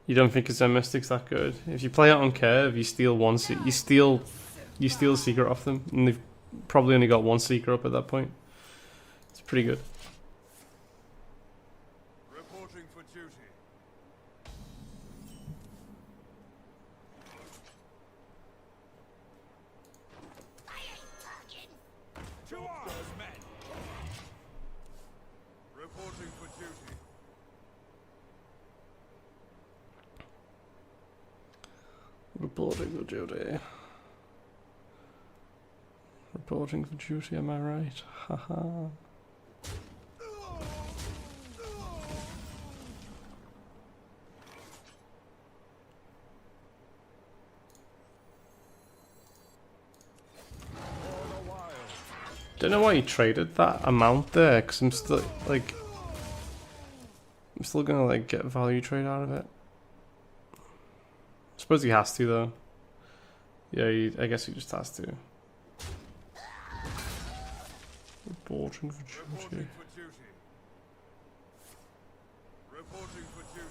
You don't think his mystic's that good? If you play it on curve, you steal one. You steal a secret off them, and they've probably only got one secret up at that point. It's pretty good. Reporting for duty. I ain't talking. To arms, men. Reporting for duty. Reporting for duty. Reporting for duty, am I right? Haha. Don't know why he traded that amount there, because I'm still like, I'm still gonna like get value trade out of it. I suppose he has to though. Yeah, I guess he just has to. Reporting for duty. Reporting for duty.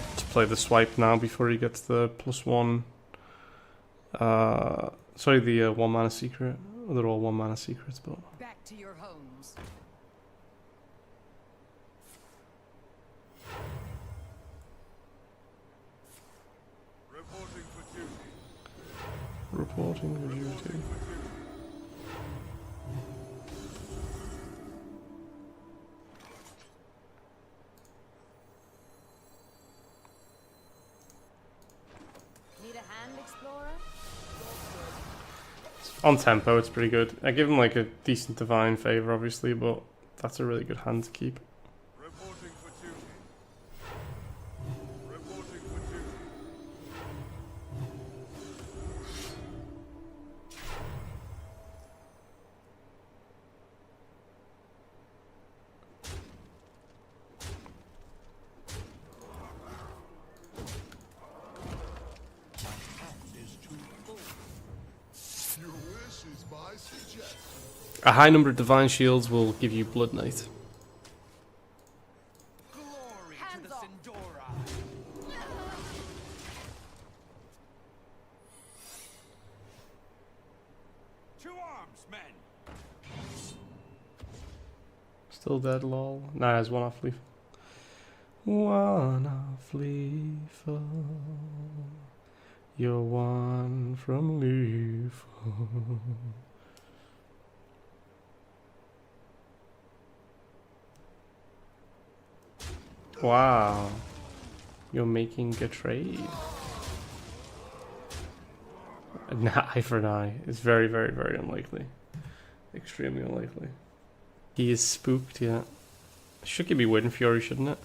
Let's play the swipe now before he gets the +1. Sorry, the 1 mana secret. Well, they're all 1 mana secrets, but. Back to your homes. Reporting for duty. Reporting for duty. Need a hand, explorer? On tempo, it's pretty good. I give him like a decent divine favor, obviously, but that's a really good hand to keep. Reporting for duty. Reporting for duty. A high number of divine shields will give you Blood Knight. Glory to the Sindora. To arms, men. Still dead, lol. Nah, there's one off leaf. One off lethal. You're one from lethal. Wow. You're making a trade. An eye for an eye. It's very, very, very unlikely. Extremely unlikely. He is spooked, yeah. Should give me Wind Fury, shouldn't it?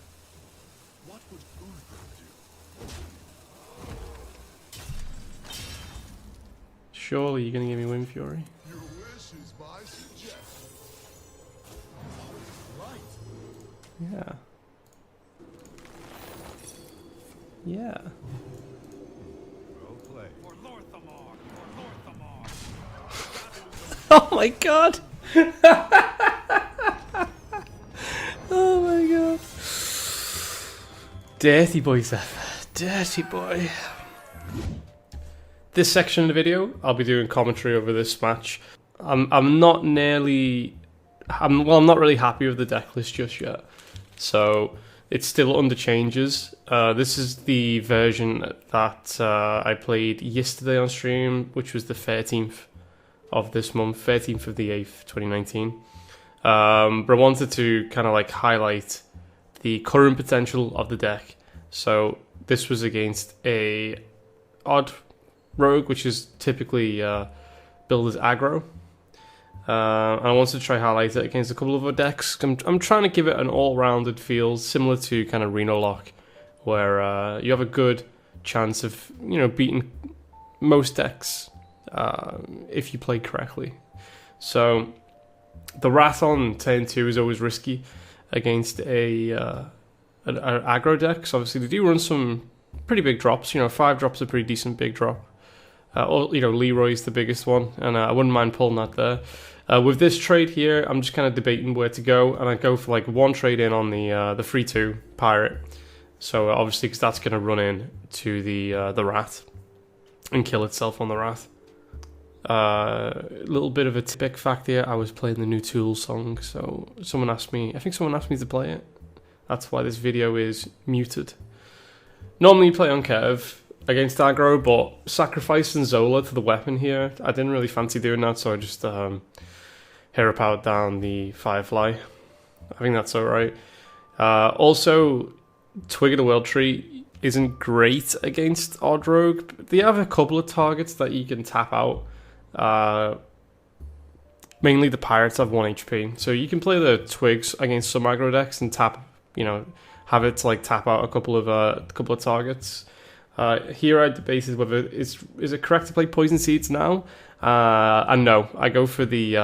What would Uthra do? Surely you're gonna give me Wind Fury. Your wish is my suggestion. Right. Yeah. Yeah. Well played. For Lorthamar. For Lorthamar. Oh my god! Oh my god. Dirty boy, Zeph. Dirty boy. This section of the video, I'll be doing commentary over this match. I'm not nearly... I'm not really happy with the deck list just yet. So, it's still under changes. This is the version that I played yesterday on stream, which was the 13th of this month, 13th of the 8th, 2019. But I wanted to kind of like highlight the current potential of the deck. So this was against a odd rogue, which is typically billed as aggro. And I wanted to try highlight it against a couple of other decks. I'm trying to give it an all-rounded feel, similar to kind of Reno Lock, where you have a good chance of, you know, beating most decks if you play correctly. So the Rat on turn 2 is always risky against an aggro deck. So obviously they do run some pretty big drops. You know, 5 drops a pretty decent big drop. Or, Leroy's the biggest one, and I wouldn't mind pulling that there. With this trade here, I'm just kind of debating where to go, and I go for like one trade in on the 3/2 pirate. So obviously, because that's going to run in to the rat and kill itself on the rat. A little bit of a big fact here. I was playing the new Tool song, so I think someone asked me to play it. That's why this video is muted. Normally you play on Kev against aggro, but sacrificing Zola to the weapon here, I didn't really fancy doing that, so I just hero powered down the Firefly. I think that's alright. Also, Twig of the World Tree isn't great against Odd Rogue. They have a couple of targets that you can tap out. Mainly the pirates have 1 HP, so you can play the Twigs against some aggro decks and tap, have it to like tap out a couple of targets. Here I debated whether is it correct to play Poison Seeds now, and no, I go for the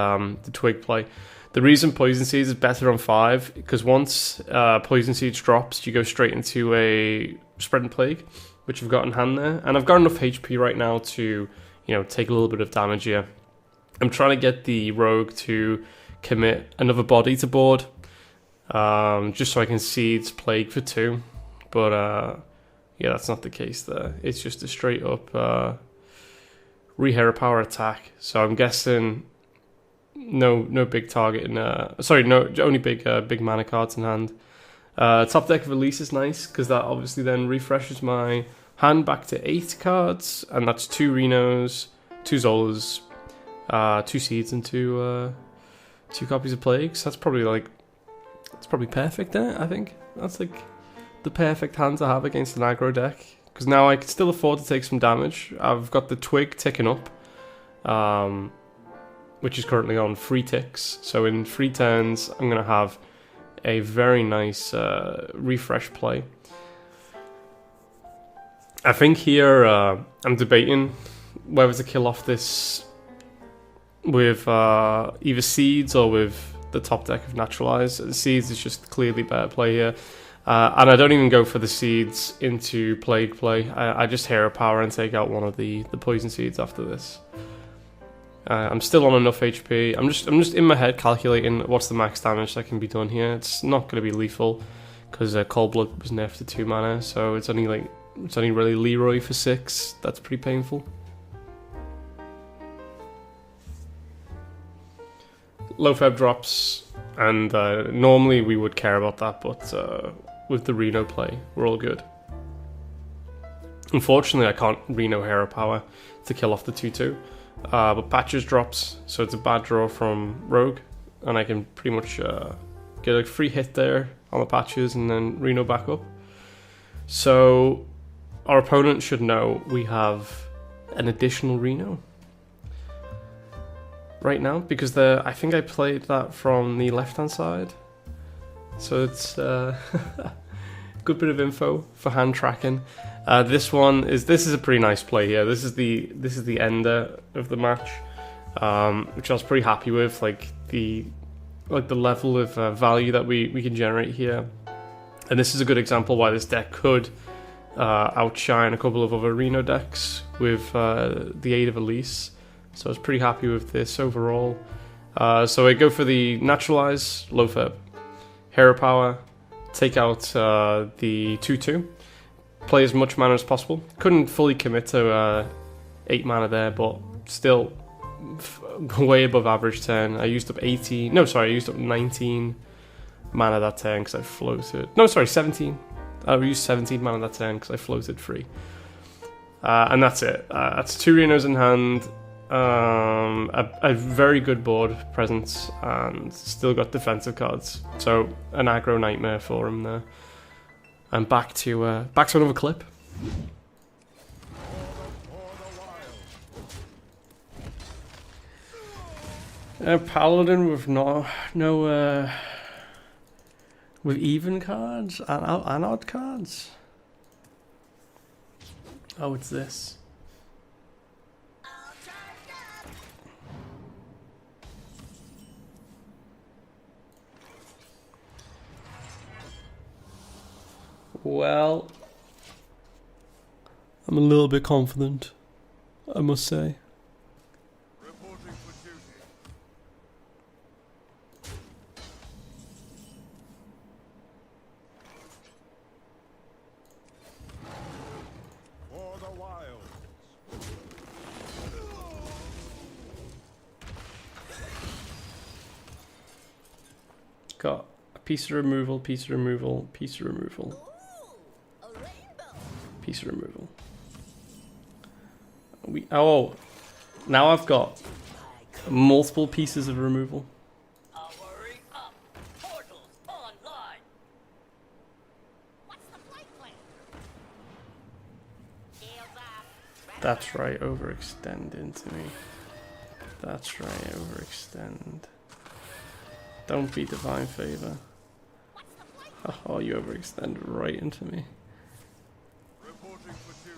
Twig play. The reason Poison Seeds is better on 5 because once Poison Seeds drops, you go straight into a Spreading Plague, which I've got in hand there, and I've got enough HP right now to take a little bit of damage here. I'm trying to get the rogue to commit another body to board, just so I can Seeds Plague for 2, but yeah, that's not the case there. It's just a straight up re-hero power attack. So I'm guessing no big target in only big mana cards in hand. Top deck release is nice because that obviously then refreshes my hand back to 8 cards, and that's 2 Renos, 2 Zolas, 2 Seeds, and 2 copies of Plagues. That's probably perfect there. I think that's like the perfect hand to have against an aggro deck, because now I can still afford to take some damage. I've got the Twig ticking up, which is currently on 3 ticks. So in 3 turns, I'm going to have a very nice refresh play. I think here I'm debating whether to kill off this with either Seeds or with the top deck of Naturalize. Seeds is just clearly better play here. And I don't even go for the Seeds into Plague play. I just hero power and take out one of the Poison Seeds after this. I'm still on enough HP. I'm just in my head calculating what's the max damage that can be done here. It's not going to be lethal because Cold Blood was nerfed to 2 mana, so it's only really Leroy for 6. That's pretty painful. Low Feb drops, and normally we would care about that, but with the Reno play, we're all good. Unfortunately, I can't Reno hero power to kill off the 2/2, but Patches drops, so it's a bad draw from Rogue, and I can pretty much get a free hit there on the Patches and then Reno back up. So our opponent should know we have an additional Reno right now, because I think I played that from the left hand side, so it's good bit of info for hand tracking. This is a pretty nice play here. This is the ender of the match, which I was pretty happy with, like the level of value that we can generate here. And this is a good example why this deck could outshine a couple of other Reno decks with the aid of Elise. So I was pretty happy with this overall. So I go for the Naturalize, Low Feb, Hero Power, take out the 2/2, play as much mana as possible. Couldn't fully commit to 8 mana there, but still way above average turn. I used up 19 mana that turn because I floated. 17. I used 17 mana that turn because I floated 3. And that's it. That's 2 Renos in hand. A very good board presence, and still got defensive cards, so an aggro nightmare for him there. And back to another clip. Paladin with with even cards and odd cards. Oh, it's this. Well, I'm a little bit confident. I must say. Reporting for duty. For the wilds. Got a piece of removal, piece of removal, piece of removal, Ooh, a rainbow. piece of removal. Oh, now I've got multiple pieces of removal. Powering up. Portals online. What's the flight plan? Shields up. That's right, overextend into me. That's right, overextend. Don't be divine favor. What's the flight? Oh, you overextend right into me. Reporting for duty.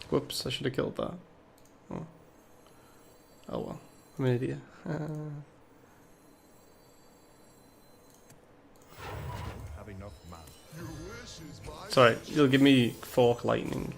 Whoops, I should have killed that. Oh, oh well, I'm an idiot. Have enough man. Sorry, you'll give me fork lightning.